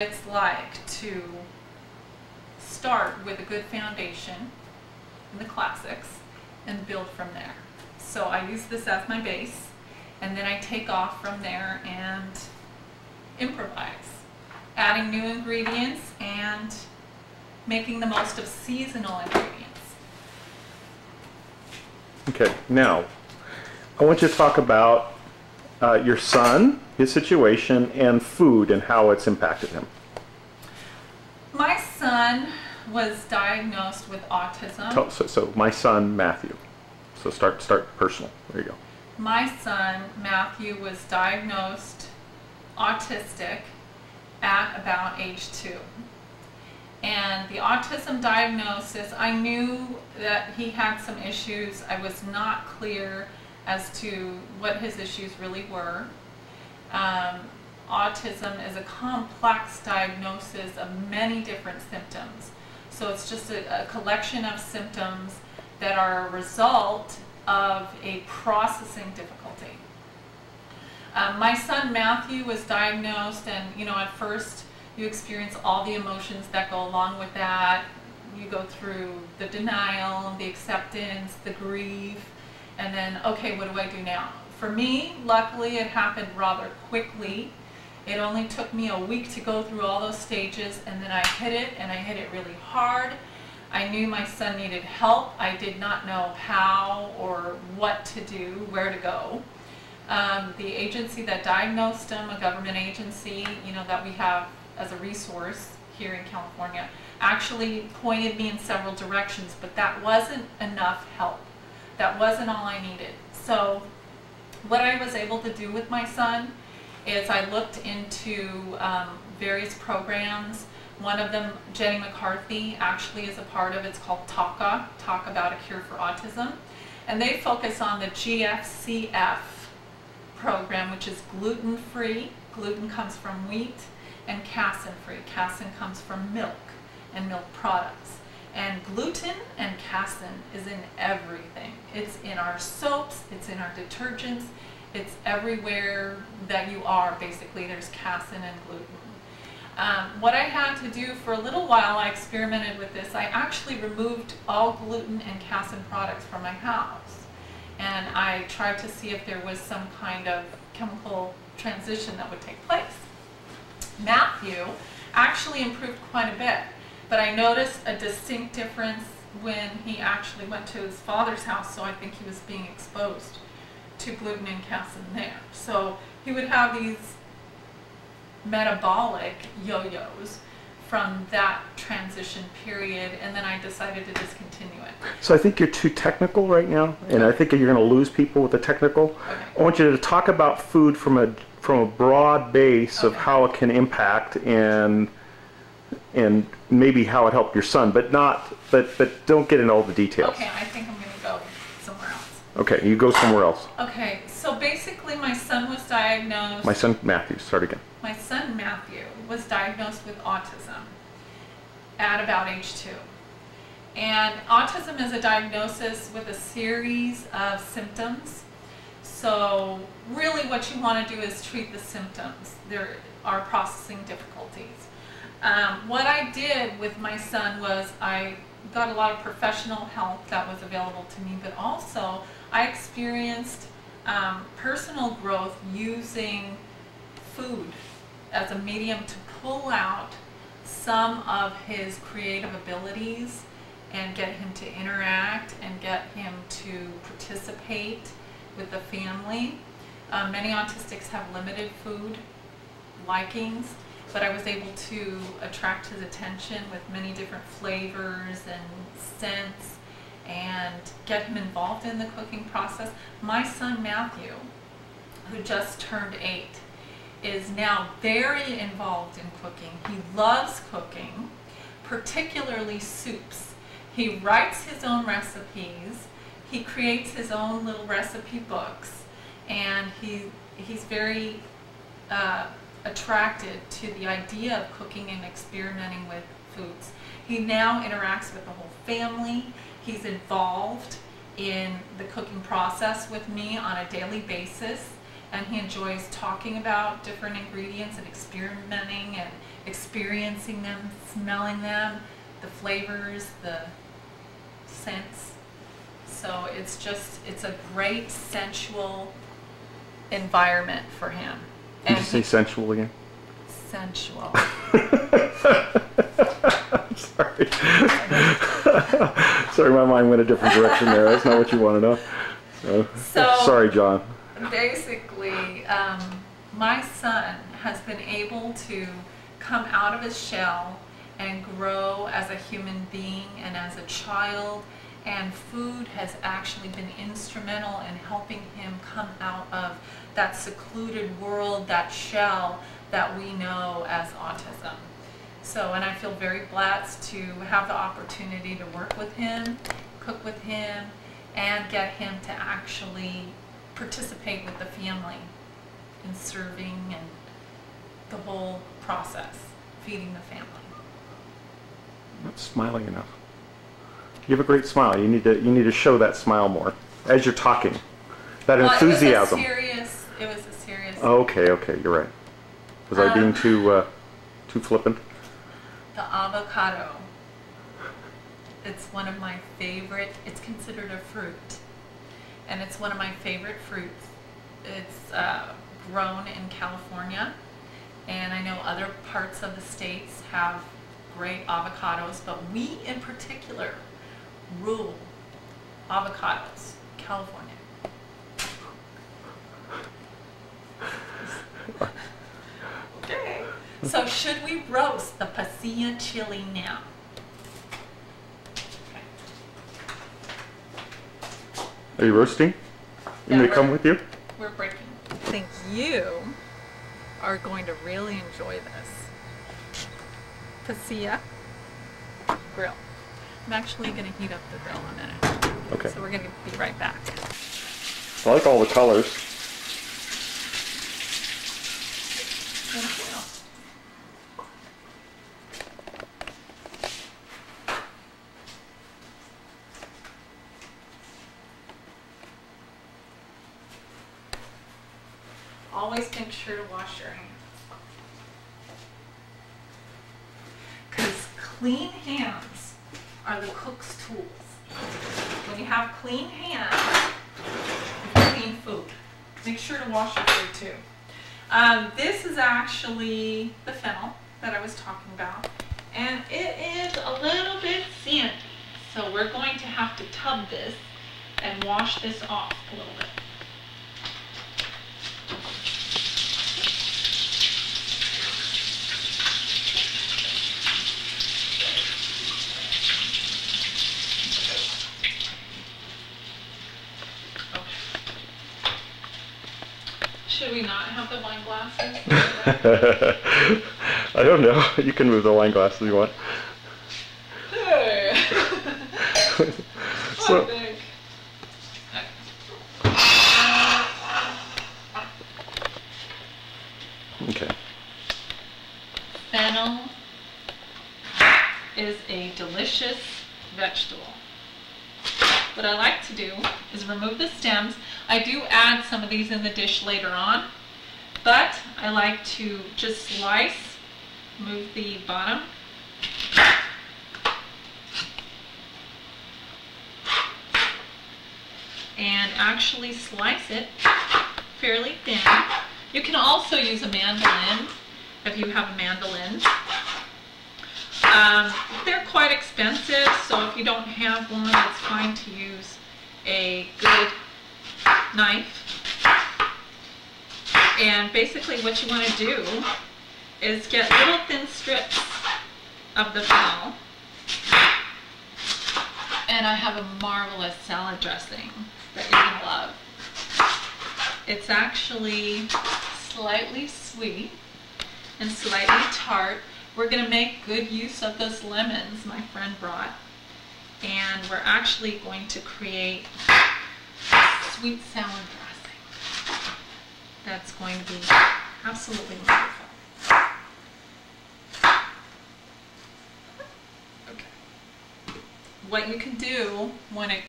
It's like to start with a good foundation in the classics and build from there. So I use this as my base, and then I take off from there and improvise, adding new ingredients and making the most of seasonal ingredients. Okay, now I want you to talk about your son, his situation, and food and how it's impacted him. My son was diagnosed with autism. So my son, Matthew. So start personal. There you go. My son, Matthew, was diagnosed autistic at about age 2. And the autism diagnosis, I knew that he had some issues. I was not clear as to what his issues really were. Autism is a complex diagnosis of many different symptoms. So it's just a collection of symptoms that are a result of a processing difficulty. My son Matthew was diagnosed, and at first you experience all the emotions that go along with that. You go through the denial, the acceptance, the grief, and then, okay, what do I do now? For me, luckily, it happened rather quickly. It only took me a week to go through all those stages, and then I hit it, and I hit it really hard. I knew my son needed help. I did not know how or what to do, where to go. The agency that diagnosed him, a government agency, that we have as a resource here in California, actually pointed me in several directions, but that wasn't enough help. That wasn't all I needed. So what I was able to do with my son is I looked into various programs. One of them, Jenny McCarthy, actually is a part of. It's called Talk About a Cure for Autism. And they focus on the GFCF program, which is gluten-free. Gluten comes from wheat, and casein-free. Casein comes from milk and milk products. And gluten and casein is in everything. It's in our soaps, it's in our detergents, it's everywhere that you are, basically. There's casein and gluten. What I had to do for a little while, I experimented with this. I actually removed all gluten and casein products from my house. And I tried to see if there was some kind of chemical transition that would take place. Matthew actually improved quite a bit, but I noticed a distinct difference when he actually went to his father's house, so I think he was being exposed to gluten and casein there. So he would have these metabolic yo-yos from that transition period, and then I decided to discontinue it. So I think you're too technical right now, and I think you're going to lose people with the technical. Okay. I want you to talk about food from a broad base of how it can impact and maybe how it helped your son, but don't get into all the details. Okay, I think I'm going to go somewhere else. Okay, you go somewhere else. Okay, so basically my son was diagnosed... My son Matthew, start again. My son Matthew was diagnosed with autism at about age 2. And autism is a diagnosis with a series of symptoms. So really what you want to do is treat the symptoms. There are processing difficulties. What I did with my son was I got a lot of professional help that was available to me, but also I experienced personal growth using food as a medium to pull out some of his creative abilities and get him to interact and get him to participate with the family. Many autistics have limited food likings, but I was able to attract his attention with many different flavors and scents and get him involved in the cooking process. My son Matthew, who just turned 8, is now very involved in cooking. He loves cooking, particularly soups. He writes his own recipes. He creates his own little recipe books, and he's very attracted to the idea of cooking and experimenting with foods. He now interacts with the whole family. He's involved in the cooking process with me on a daily basis, and he enjoys talking about different ingredients and experimenting and experiencing them, smelling them, the flavors, the scents. So it's a great sensual environment for him. Did you say sensual again? Sensual. Sorry. Sorry, my mind went a different direction there. That's not what you want to know. So sorry, John. Basically, my son has been able to come out of his shell and grow as a human being and as a child, and food has actually been instrumental in helping him come out of that secluded world, that shell that we know as autism. So, and I feel very blessed to have the opportunity to work with him, cook with him, and get him to actually participate with the family in serving and the whole process, feeding the family. I'm not smiling enough. You have a great smile. You need to show that smile more as you're talking. That enthusiasm. It was a serious. Okay, you're right. Was I being too flippant? The avocado. It's one of my favorite. It's considered a fruit, and it's one of my favorite fruits. It's grown in California, and I know other parts of the states have great avocados, but we in particular rule avocados, California. Okay, so should we roast the pasilla chili now? Okay. Are you roasting? You may come with you? We're breaking. I think you are going to really enjoy this. Pasilla grill. I'm actually going to heat up the grill in a minute. Okay. So we're going to be right back. I like all the colors. Thank you. Always make sure to wash your hands. Because clean hands are the cook's tools. When you have clean hands, you clean food. Make sure to wash your food too. This is actually the fennel that I was talking about, and it is a little bit sandy. So we're going to have to tub this and wash this off a little bit. Should we not have the wine glasses? I don't know. You can move the wine glasses if you want. Hey. So, Okay. okay. Fennel is a delicious vegetable. What I like to do is remove the stems. I do add some of these in the dish later on, but I like to just slice, move the bottom, and actually slice it fairly thin. You can also use a mandolin if you have a mandolin. They're quite expensive, so if you don't have one, it's fine to use a good knife. And basically what you want to do is get little thin strips of the fennel. And I have a marvelous salad dressing that you're going to love. It's actually slightly sweet and slightly tart. We're going to make good use of those lemons my friend brought, and we're actually going to create a sweet salad dressing that's going to be absolutely wonderful. Okay. What you can do when it